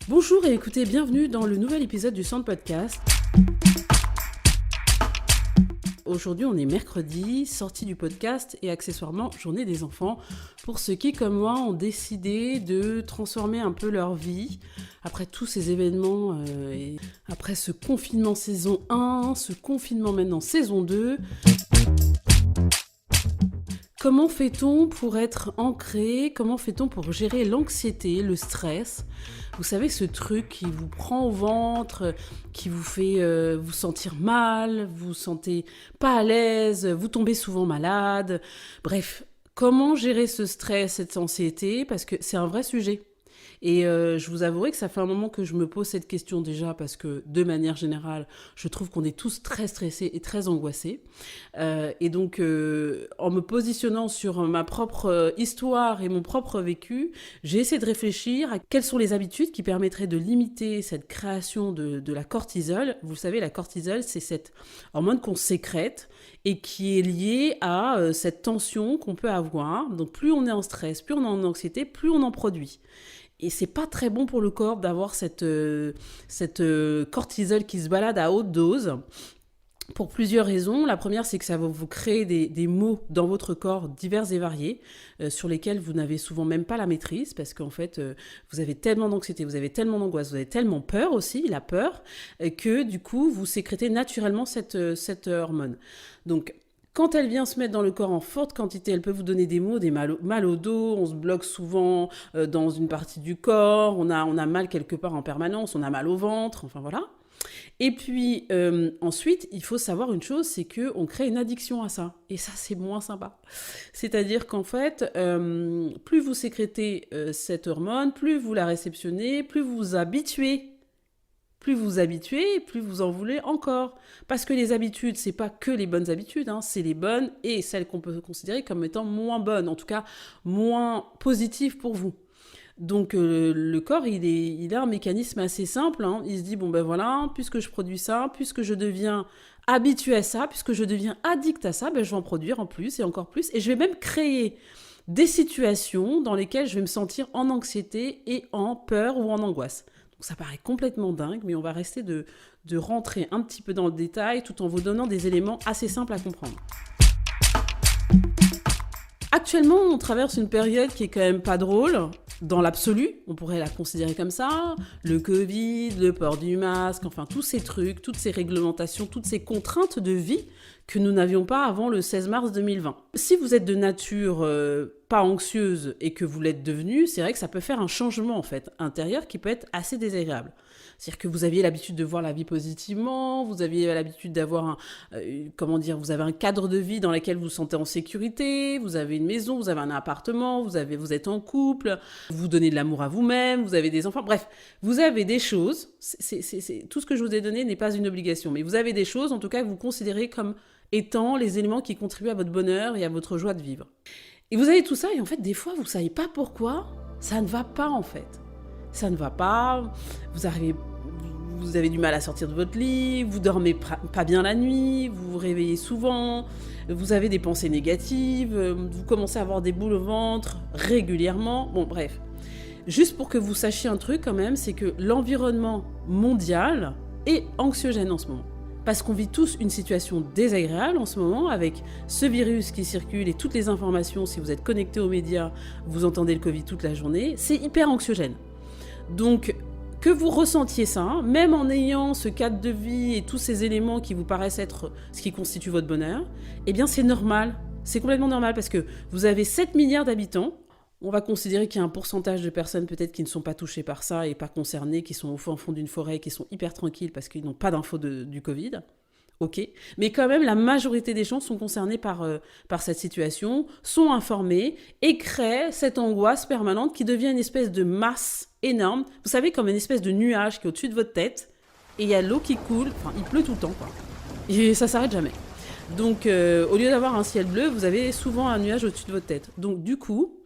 Bonjour et écoutez, bienvenue dans le nouvel épisode du Sound Podcast. Aujourd'hui, on est mercredi, sortie du podcast et accessoirement journée des enfants pour ceux qui, comme moi, ont décidé de transformer un peu leur vie après tous ces événements et après ce confinement saison 1, ce confinement maintenant saison 2. Comment fait-on pour être ancré? Comment fait-on pour gérer l'anxiété, le stress? Vous savez, ce truc qui vous prend au ventre, qui vous fait vous sentir mal, vous vous sentez pas à l'aise, vous tombez souvent malade. Bref, comment gérer ce stress, cette anxiété? Parce que c'est un vrai sujet. Et je vous avouerai que ça fait un moment que je me pose cette question déjà parce que de manière générale, je trouve qu'on est tous très stressés et très angoissés. Et donc, en me positionnant sur ma propre histoire et mon propre vécu, j'ai essayé de réfléchir à quelles sont les habitudes qui permettraient de limiter cette création de la cortisol. Vous savez, la cortisol, c'est cette hormone qu'on sécrète et qui est liée à cette tension qu'on peut avoir. Donc, plus on est en stress, plus on est en anxiété, plus on en produit. Et c'est pas très bon pour le corps d'avoir cette cortisol qui se balade à haute dose. Pour plusieurs raisons. La première, c'est que ça va vous créer des maux dans votre corps divers et variés, sur lesquels vous n'avez souvent même pas la maîtrise, parce qu'en fait, vous avez tellement d'anxiété, vous avez tellement d'angoisse, vous avez tellement peur aussi, la peur, que du coup, vous sécrétez naturellement cette hormone. Donc, quand elle vient se mettre dans le corps en forte quantité, elle peut vous donner des maux, des mal au dos, on se bloque souvent dans une partie du corps, on a mal quelque part en permanence, on a mal au ventre, enfin voilà. Et puis ensuite, il faut savoir une chose, c'est qu'on crée une addiction à ça. Et ça, c'est moins sympa. C'est-à-dire qu'en fait, plus vous sécrétez cette hormone, plus vous la réceptionnez, plus vous vous habituez. Plus vous en voulez encore. Parce que les habitudes, c'est pas que les bonnes habitudes, hein, c'est les bonnes et celles qu'on peut considérer comme étant moins bonnes, en tout cas moins positives pour vous. Donc le corps, il a un mécanisme assez simple, hein. Il se dit, bon ben voilà, puisque je produis ça, puisque je deviens habitué à ça, puisque je deviens addict à ça, ben je vais en produire en plus et encore plus. Et je vais même créer des situations dans lesquelles je vais me sentir en anxiété et en peur ou en angoisse. Donc ça paraît complètement dingue, mais on va rester de rentrer un petit peu dans le détail tout en vous donnant des éléments assez simples à comprendre. Actuellement, on traverse une période qui est quand même pas drôle, dans l'absolu, on pourrait la considérer comme ça, le Covid, le port du masque, enfin tous ces trucs, toutes ces réglementations, toutes ces contraintes de vie que nous n'avions pas avant le 16 mars 2020. Si vous êtes de nature pas anxieuse et que vous l'êtes devenu, c'est vrai que ça peut faire un changement en fait intérieur qui peut être assez désagréable. C'est-à-dire que vous aviez l'habitude de voir la vie positivement, vous aviez l'habitude d'avoir vous avez un cadre de vie dans lequel vous vous sentez en sécurité, vous avez une maison, vous avez un appartement, vous êtes en couple, vous donnez de l'amour à vous-même, vous avez des enfants, bref, vous avez des choses, tout ce que je vous ai donné n'est pas une obligation, mais vous avez des choses en tout cas que vous considérez comme étant les éléments qui contribuent à votre bonheur et à votre joie de vivre. Et vous avez tout ça et en fait des fois vous ne savez pas pourquoi ça ne va pas en fait. Ça ne va pas, vous avez du mal à sortir de votre lit, vous dormez pas bien la nuit, vous vous réveillez souvent, vous avez des pensées négatives, vous commencez à avoir des boules au ventre régulièrement. Bon, bref. Juste pour que vous sachiez un truc quand même, c'est que l'environnement mondial est anxiogène en ce moment. Parce qu'on vit tous une situation désagréable en ce moment avec ce virus qui circule et toutes les informations. Si vous êtes connecté aux médias, vous entendez le Covid toute la journée, c'est hyper anxiogène. Donc, que vous ressentiez ça, hein, même en ayant ce cadre de vie et tous ces éléments qui vous paraissent être ce qui constitue votre bonheur, eh bien c'est normal. C'est complètement normal parce que vous avez 7 milliards d'habitants. On va considérer qu'il y a un pourcentage de personnes peut-être qui ne sont pas touchées par ça et pas concernées, qui sont au fond d'une forêt, qui sont hyper tranquilles parce qu'ils n'ont pas d'infos du Covid. Ok, mais quand même, la majorité des gens sont concernés par cette situation, sont informés et créent cette angoisse permanente qui devient une espèce de masse énorme. Vous savez, comme une espèce de nuage qui est au-dessus de votre tête et il y a l'eau qui coule, enfin, il pleut tout le temps, quoi. Et ça s'arrête jamais. Donc, au lieu d'avoir un ciel bleu, vous avez souvent un nuage au-dessus de votre tête. Donc, du coup,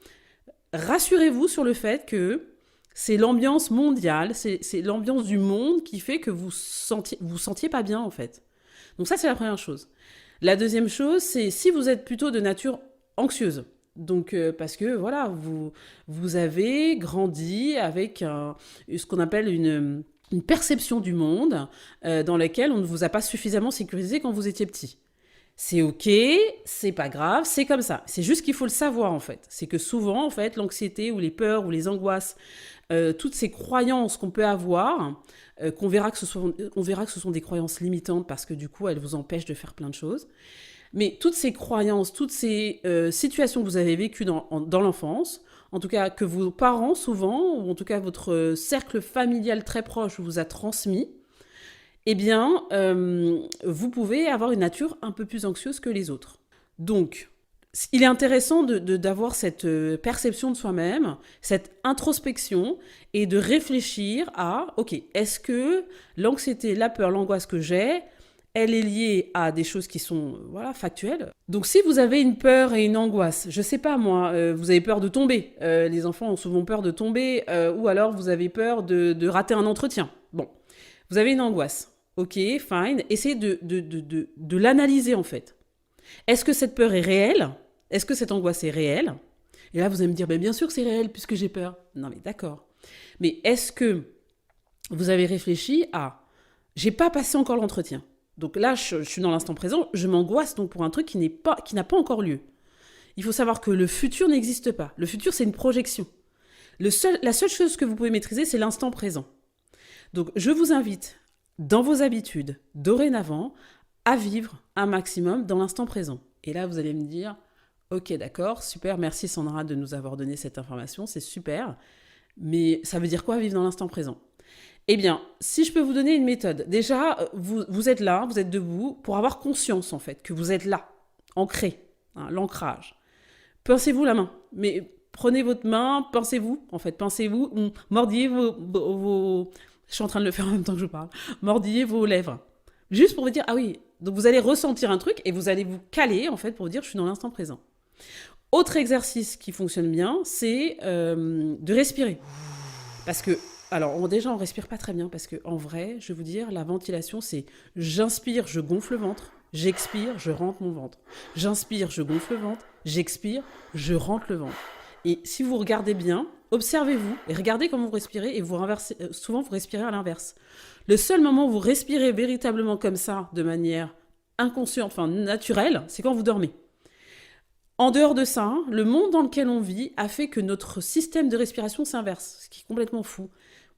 rassurez-vous sur le fait que c'est l'ambiance mondiale, c'est l'ambiance du monde qui fait que vous sentiez pas bien, en fait. Donc ça, c'est la première chose. La deuxième chose, c'est si vous êtes plutôt de nature anxieuse, Donc, parce que voilà, vous avez grandi avec ce qu'on appelle une perception du monde dans laquelle on ne vous a pas suffisamment sécurisé quand vous étiez petit. C'est ok, c'est pas grave, c'est comme ça. C'est juste qu'il faut le savoir en fait. C'est que souvent en fait, l'anxiété ou les peurs ou les angoisses, toutes ces croyances qu'on peut avoir, qu'on verra on verra que ce sont des croyances limitantes parce que du coup, elles vous empêchent de faire plein de choses. Mais toutes ces croyances, toutes ces situations que vous avez vécues dans l'enfance, en tout cas que vos parents souvent, ou en tout cas votre cercle familial très proche vous a transmis, eh bien, vous pouvez avoir une nature un peu plus anxieuse que les autres. Donc, il est intéressant d'avoir cette perception de soi-même, cette introspection, et de réfléchir à, ok, est-ce que l'anxiété, la peur, l'angoisse que j'ai, elle est liée à des choses qui sont factuelles. Donc si vous avez une peur et une angoisse, je sais pas moi, vous avez peur de tomber, les enfants ont souvent peur de tomber, ou alors vous avez peur de rater un entretien. Bon, vous avez une angoisse, ok, fine, essayez de l'analyser en fait. Est-ce que cette peur est réelle ? Est-ce que cette angoisse est réelle ? Et là vous allez me dire, ben, bien sûr que c'est réel puisque j'ai peur. Non mais d'accord. Mais est-ce que vous avez réfléchi à, j'ai pas passé encore l'entretien. Donc là, je suis dans l'instant présent, je m'angoisse donc pour un truc qui n'a pas encore lieu. Il faut savoir que le futur n'existe pas. Le futur, c'est une projection. La seule chose que vous pouvez maîtriser, c'est l'instant présent. Donc, je vous invite, dans vos habitudes, dorénavant, à vivre un maximum dans l'instant présent. Et là, vous allez me dire, ok, d'accord, super, merci Sandra de nous avoir donné cette information, c'est super. Mais ça veut dire quoi, vivre dans l'instant présent ? Eh bien, si je peux vous donner une méthode, déjà, vous êtes là, vous êtes debout, pour avoir conscience, en fait, que vous êtes là, ancré, l'ancrage. Pincez-vous la main, mais prenez votre main, pincez-vous, mordillez vos... Je suis en train de le faire en même temps que je parle. Mordillez vos lèvres. Juste pour vous dire, ah oui, donc vous allez ressentir un truc et vous allez vous caler, en fait, pour vous dire, je suis dans l'instant présent. Autre exercice qui fonctionne bien, c'est de respirer. Parce que alors, déjà, on respire pas très bien parce qu'en vrai, je vais vous dire, la ventilation, c'est j'inspire, je gonfle le ventre, j'expire, je rentre mon ventre. J'inspire, je gonfle le ventre, j'expire, je rentre le ventre. Et si vous regardez bien, observez-vous et regardez comment vous respirez et vous renversez. Souvent, vous respirez à l'inverse. Le seul moment où vous respirez véritablement comme ça, de manière inconsciente, naturelle, c'est quand vous dormez. En dehors de ça, le monde dans lequel on vit a fait que notre système de respiration s'inverse, ce qui est complètement fou.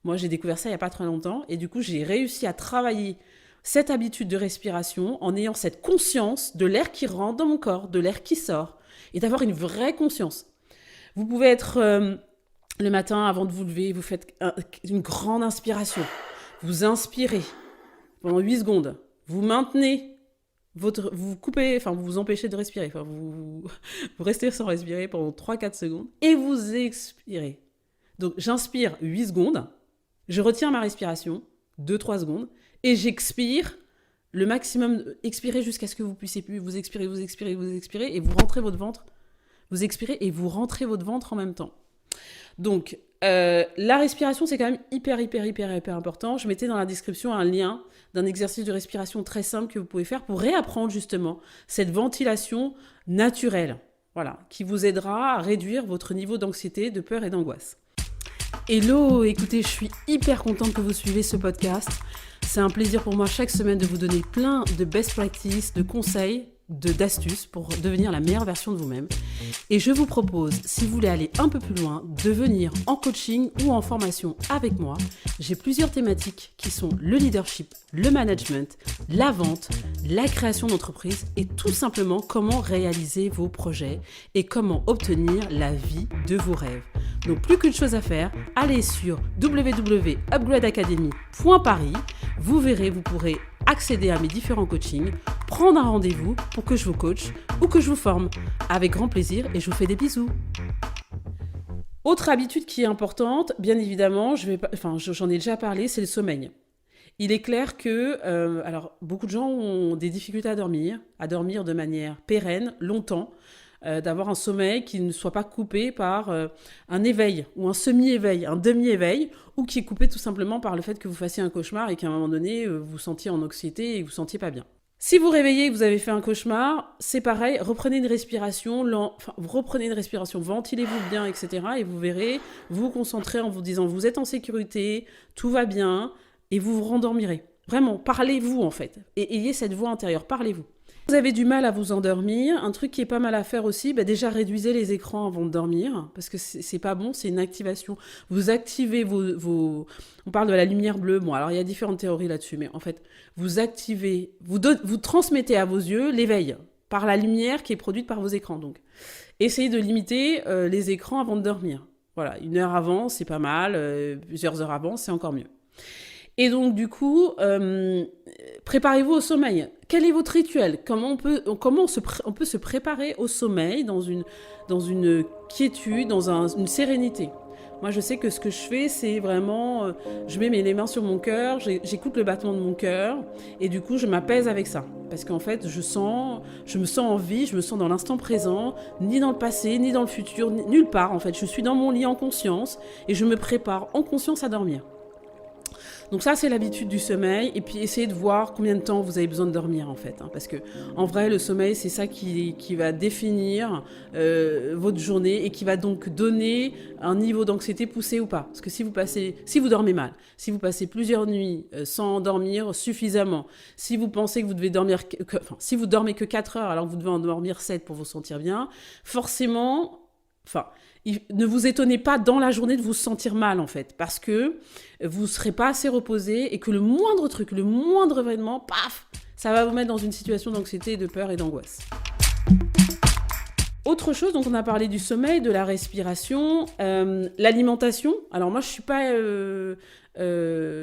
Moi, j'ai découvert ça il n'y a pas très longtemps et du coup, j'ai réussi à travailler cette habitude de respiration en ayant cette conscience de l'air qui rentre dans mon corps, de l'air qui sort et d'avoir une vraie conscience. Vous pouvez être le matin avant de vous lever, vous faites une grande inspiration. Vous inspirez pendant 8 secondes. Vous maintenez vous coupez, vous vous empêchez de respirer. Vous restez sans respirer pendant 3-4 secondes et vous expirez. Donc j'inspire 8 secondes, je retiens ma respiration 2-3 secondes et j'expire le maximum. Expirez jusqu'à ce que vous puissiez plus. Vous expirez et vous rentrez votre ventre. Vous expirez et vous rentrez votre ventre en même temps. Donc la respiration, c'est quand même hyper important. Je mettais dans la description un lien d'un exercice de respiration très simple que vous pouvez faire pour réapprendre justement cette ventilation naturelle, qui vous aidera à réduire votre niveau d'anxiété, de peur et d'angoisse. Hello, écoutez, je suis hyper contente que vous suivez ce podcast. C'est un plaisir pour moi chaque semaine de vous donner plein de best practices, de conseils, d'astuces pour devenir la meilleure version de vous-même. Et je vous propose, si vous voulez aller un peu plus loin, de venir en coaching ou en formation avec moi. J'ai plusieurs thématiques qui sont le leadership, le management, la vente, la création d'entreprise et tout simplement comment réaliser vos projets et comment obtenir la vie de vos rêves. Donc plus qu'une chose à faire, allez sur www.upgradeacademy.paris. Vous verrez, vous pourrez accéder à mes différents coachings, prendre un rendez-vous pour que je vous coach ou que je vous forme. Avec grand plaisir et je vous fais des bisous. Autre habitude qui est importante, bien évidemment, j'en ai déjà parlé, c'est le sommeil. Il est clair que beaucoup de gens ont des difficultés à dormir de manière pérenne, longtemps, d'avoir un sommeil qui ne soit pas coupé par un éveil ou un semi-éveil, un demi-éveil, ou qui est coupé tout simplement par le fait que vous fassiez un cauchemar et qu'à un moment donné, vous vous sentiez en anxiété et vous vous sentiez pas bien. Si vous réveillez et que vous avez fait un cauchemar, c'est pareil, reprenez une respiration, ventilez-vous bien, etc. Et vous verrez, vous vous concentrez en vous disant vous êtes en sécurité, tout va bien, et vous vous rendormirez. Vraiment, parlez-vous en fait. Et ayez cette voix intérieure, parlez-vous. Vous avez du mal à vous endormir, un truc qui est pas mal à faire aussi, déjà réduisez les écrans avant de dormir, parce que c'est pas bon, c'est une activation. Vous activez On parle de la lumière bleue, bon alors il y a différentes théories là-dessus, mais en fait, vous activez, vous transmettez à vos yeux l'éveil par la lumière qui est produite par vos écrans. Donc, essayez de limiter les écrans avant de dormir. Voilà, 1 heure avant, c'est pas mal, plusieurs heures avant, c'est encore mieux. Et donc, du coup, préparez-vous au sommeil. Quel est votre rituel ? Comment on peut se préparer au sommeil dans une quiétude, dans une sérénité ? Moi, je sais que ce que je fais, c'est vraiment... je mets les mains sur mon cœur, j'écoute le battement de mon cœur, et du coup, je m'apaise avec ça. Parce qu'en fait, je me sens en vie, je me sens dans l'instant présent, ni dans le passé, ni dans le futur, nulle part, en fait. Je suis dans mon lit en conscience, et je me prépare en conscience à dormir. Donc ça, c'est l'habitude du sommeil. Et puis, essayez de voir combien de temps vous avez besoin de dormir, en fait. Parce que, en vrai, le sommeil, c'est ça qui va définir votre journée et qui va donc donner un niveau d'anxiété poussé ou pas. Parce que si vous dormez mal, si vous passez plusieurs nuits sans dormir suffisamment, si vous pensez que vous devez dormir... si vous dormez que 4 heures alors que vous devez en dormir 7 pour vous sentir bien, forcément... ne vous étonnez pas dans la journée de vous sentir mal, en fait, parce que vous ne serez pas assez reposé et que le moindre truc, le moindre événement, paf, ça va vous mettre dans une situation d'anxiété, de peur et d'angoisse. Autre chose, donc on a parlé du sommeil, de la respiration, l'alimentation. Alors moi, je ne suis pas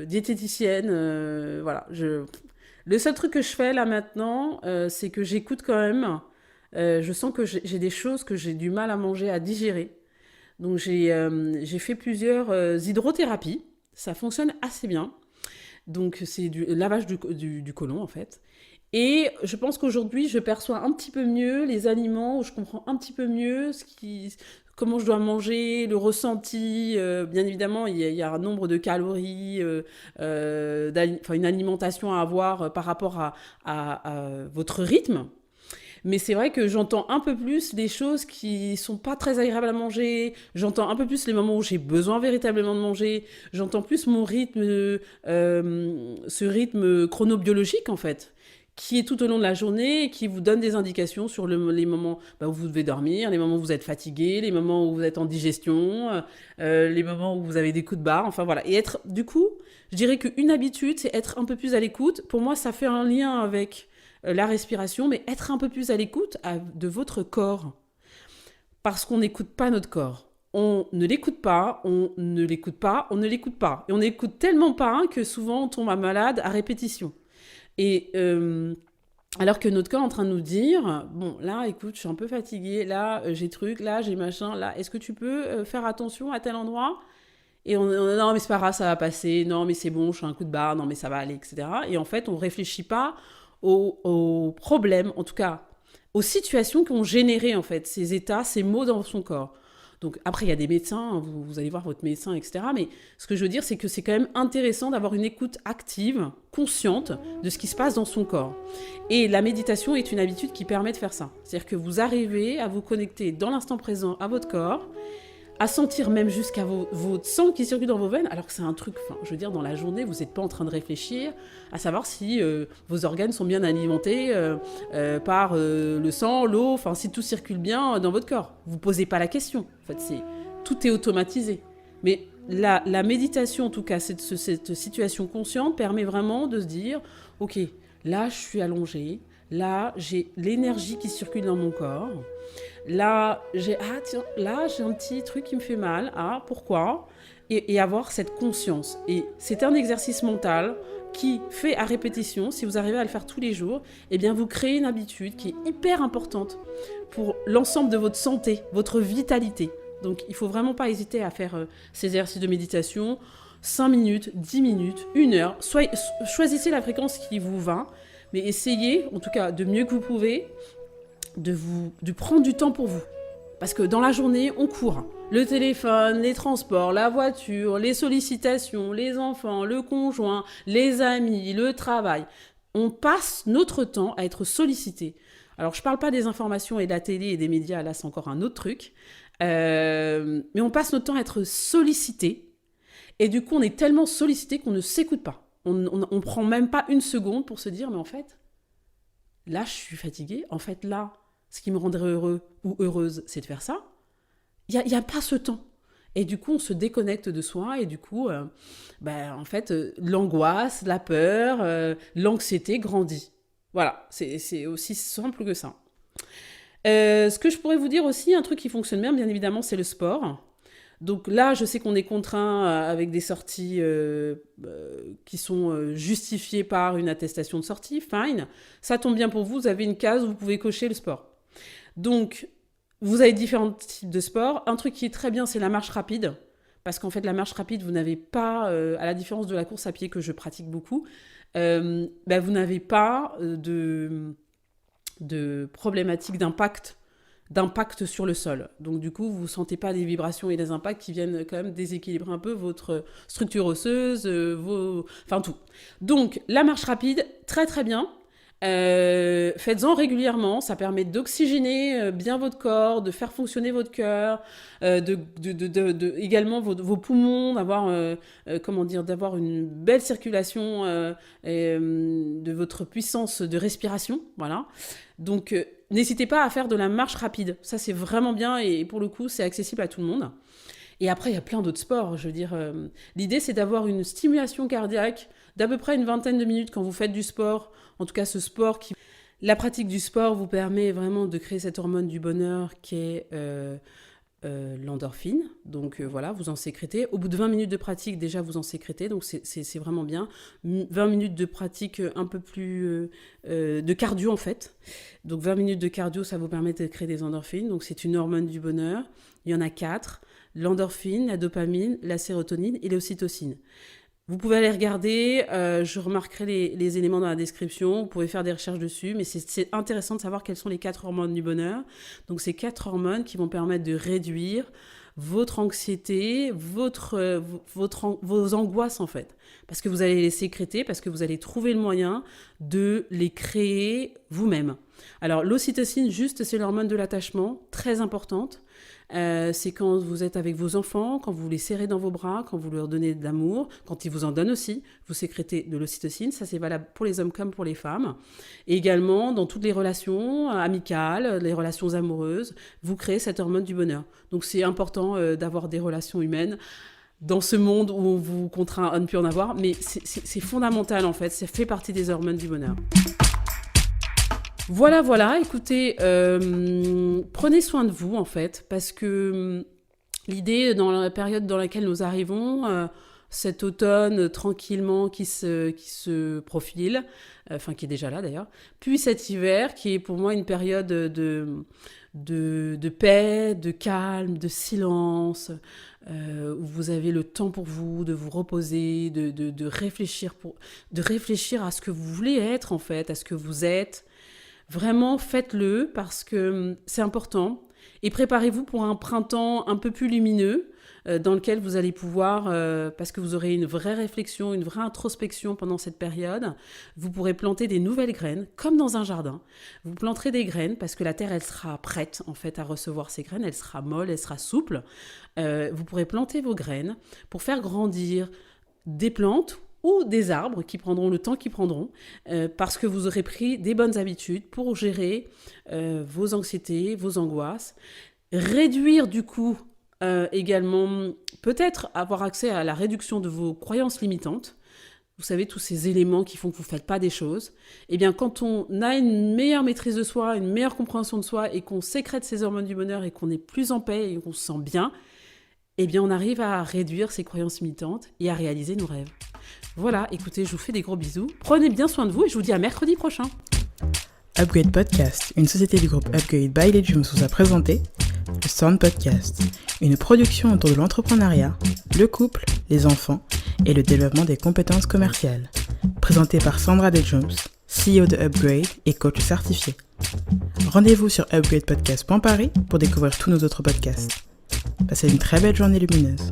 diététicienne, voilà. Le seul truc que je fais là maintenant, c'est que j'écoute quand même. Je sens que j'ai des choses que j'ai du mal à manger, à digérer. Donc j'ai fait plusieurs hydrothérapies. Ça fonctionne assez bien. Donc c'est du lavage du côlon en fait. Et je pense qu'aujourd'hui, je perçois un petit peu mieux les aliments, où je comprends un petit peu mieux comment je dois manger, le ressenti. Bien évidemment, il y a un nombre de calories, une alimentation à avoir par rapport à votre rythme. Mais c'est vrai que j'entends un peu plus les choses qui sont pas très agréables à manger. J'entends un peu plus les moments où j'ai besoin véritablement de manger. J'entends plus mon rythme, ce rythme chronobiologique en fait, qui est tout au long de la journée et qui vous donne des indications sur les moments où vous devez dormir, les moments où vous êtes fatigué, les moments où vous êtes en digestion, les moments où vous avez des coups de barre. Enfin voilà. Et du coup, je dirais qu'une habitude, c'est être un peu plus à l'écoute. Pour moi, ça fait un lien avec la respiration, mais être un peu plus à l'écoute de votre corps. Parce qu'on n'écoute pas notre corps. On ne l'écoute pas, on ne l'écoute pas, on ne l'écoute pas. Et on n'écoute tellement pas que souvent on tombe malade à répétition. Et alors que notre corps est en train de nous dire, bon là écoute, je suis un peu fatiguée, là j'ai truc, là j'ai machin, là est-ce que tu peux faire attention à tel endroit ? Et non mais c'est pas grave, ça va passer, non mais c'est bon, je suis un coup de barre, non mais ça va aller, etc. Et en fait on réfléchit pas aux problèmes, en tout cas aux situations qui ont généré en fait ces états, ces maux dans son corps. Donc après il y a des médecins, vous allez voir votre médecin, etc. Mais ce que je veux dire, c'est que c'est quand même intéressant d'avoir une écoute active, consciente de ce qui se passe dans son corps. Et la méditation est une habitude qui permet de faire ça. C'est-à-dire que vous arrivez à vous connecter dans l'instant présent à votre corps, à sentir même jusqu'à votre sang qui circule dans vos veines, alors que c'est un truc, je veux dire, dans la journée, vous n'êtes pas en train de réfléchir à savoir si vos organes sont bien alimentés par le sang, l'eau, si tout circule bien dans votre corps. Vous ne posez pas la question. En fait, tout est automatisé. Mais la méditation, en tout cas, cette situation consciente, permet vraiment de se dire, ok, là, je suis allongée, là, j'ai l'énergie qui circule dans mon corps. Là, j'ai un petit truc qui me fait mal. Ah, pourquoi ? Et avoir cette conscience. Et c'est un exercice mental qui fait à répétition, si vous arrivez à le faire tous les jours, eh bien vous créez une habitude qui est hyper importante pour l'ensemble de votre santé, votre vitalité. Donc il ne faut vraiment pas hésiter à faire ces exercices de méditation, 5 minutes, 10 minutes, 1 heure. Choisissez la fréquence qui vous va, mais essayez, en tout cas de mieux que vous pouvez, de prendre du temps pour vous. Parce que dans la journée, on court. Le téléphone, les transports, la voiture, les sollicitations, les enfants, le conjoint, les amis, le travail. on passe notre temps à être sollicité. Alors, je ne parle pas des informations et de la télé et des médias, là, c'est encore un autre truc. Mais on passe notre temps à être sollicité. Et du coup, on est tellement sollicité qu'on ne s'écoute pas. On ne prend même pas une seconde pour se dire, mais en fait, là, je suis fatiguée. En fait, là, ce qui me rendrait heureux ou heureuse, c'est de faire ça. Il n'y a pas ce temps. Et du coup, on se déconnecte de soi. Et du coup, en fait, l'angoisse, la peur, l'anxiété grandit. Voilà, c'est aussi simple que ça. Ce que je pourrais vous dire aussi, un truc qui fonctionne bien évidemment, c'est le sport. Donc là, je sais qu'on est contraint avec des sorties qui sont justifiées par une attestation de sortie, fine. Ça tombe bien pour vous, vous avez une case où vous pouvez cocher le sport. Donc, vous avez différents types de sport. Un truc qui est très bien, c'est la marche rapide. Parce qu'en fait, la marche rapide, vous n'avez pas, à la différence de la course à pied que je pratique beaucoup, vous n'avez pas de problématique d'impact sur le sol. Donc du coup, vous ne sentez pas des vibrations et des impacts qui viennent quand même déséquilibrer un peu votre structure osseuse, enfin tout. Donc la marche rapide, très très bien. Faites-en régulièrement, ça permet d'oxygéner bien votre corps, de faire fonctionner votre cœur, également vos poumons, d'avoir une belle circulation de votre puissance de respiration, voilà. Donc n'hésitez pas à faire de la marche rapide, ça c'est vraiment bien et pour le coup c'est accessible à tout le monde. Et après il y a plein d'autres sports, je veux dire, l'idée c'est d'avoir une stimulation cardiaque d'à peu près une vingtaine de minutes quand vous faites du sport. En tout cas, la pratique du sport vous permet vraiment de créer cette hormone du bonheur qui est l'endorphine. Donc voilà, vous en sécrétez. Au bout de 20 minutes de pratique, déjà, vous en sécrétez. Donc c'est vraiment bien. 20 minutes de pratique un peu plus de cardio, en fait. Donc 20 minutes de cardio, ça vous permet de créer des endorphines. Donc c'est une hormone du bonheur. Il y en a 4. L'endorphine, la dopamine, la sérotonine et l'ocytocine. Vous pouvez aller regarder, je remarquerai les éléments dans la description, vous pouvez faire des recherches dessus, mais c'est intéressant de savoir quelles sont les 4 hormones du bonheur. Donc ces 4 hormones qui vont permettre de réduire votre anxiété, vos angoisses en fait. Parce que vous allez les sécréter, parce que vous allez trouver le moyen de les créer vous-même. Alors l'ocytocine, juste, c'est l'hormone de l'attachement, très importante. C'est quand vous êtes avec vos enfants, quand vous les serrez dans vos bras, quand vous leur donnez de l'amour, quand ils vous en donnent aussi, vous sécrétez de l'ocytocine, ça c'est valable pour les hommes comme pour les femmes. Et également dans toutes les relations amicales, les relations amoureuses, vous créez cette hormone du bonheur. Donc c'est important d'avoir des relations humaines dans ce monde où on vous contraint à ne plus en avoir, mais c'est fondamental en fait, ça fait partie des hormones du bonheur. Voilà, écoutez, prenez soin de vous en fait, parce que l'idée dans la période dans laquelle nous arrivons, cet automne tranquillement qui se profile, qui est déjà là d'ailleurs, puis cet hiver qui est pour moi une période de paix, de calme, de silence, où vous avez le temps pour vous, de vous reposer, de réfléchir à ce que vous voulez être en fait, à ce que vous êtes. Vraiment, faites-le parce que c'est important. Et préparez-vous pour un printemps un peu plus lumineux dans lequel vous allez pouvoir, parce que vous aurez une vraie réflexion, une vraie introspection pendant cette période, vous pourrez planter des nouvelles graines, comme dans un jardin. Vous planterez des graines parce que la terre, elle sera prête en fait à recevoir ces graines, elle sera molle, elle sera souple. Vous pourrez planter vos graines pour faire grandir des plantes ou des arbres qui prendront le temps qu'ils prendront, parce que vous aurez pris des bonnes habitudes pour gérer vos anxiétés, vos angoisses, réduire du coup également, peut-être avoir accès à la réduction de vos croyances limitantes. Vous savez, tous ces éléments qui font que vous ne faites pas des choses. Eh bien, quand on a une meilleure maîtrise de soi, une meilleure compréhension de soi, et qu'on sécrète ces hormones du bonheur, et qu'on est plus en paix, et qu'on se sent bien, eh bien, on arrive à réduire ces croyances limitantes et à réaliser nos rêves. Voilà, écoutez, je vous fais des gros bisous. Prenez bien soin de vous et je vous dis à mercredi prochain. Upgrade Podcast, une société du groupe Upgrade by Legiums vous a présenté le Sound Podcast, une production autour de l'entrepreneuriat, le couple, les enfants et le développement des compétences commerciales. Présenté par Sandra Legiums, CEO de Upgrade et coach certifié. Rendez-vous sur upgradepodcast.paris pour découvrir tous nos autres podcasts. Passez une très belle journée lumineuse.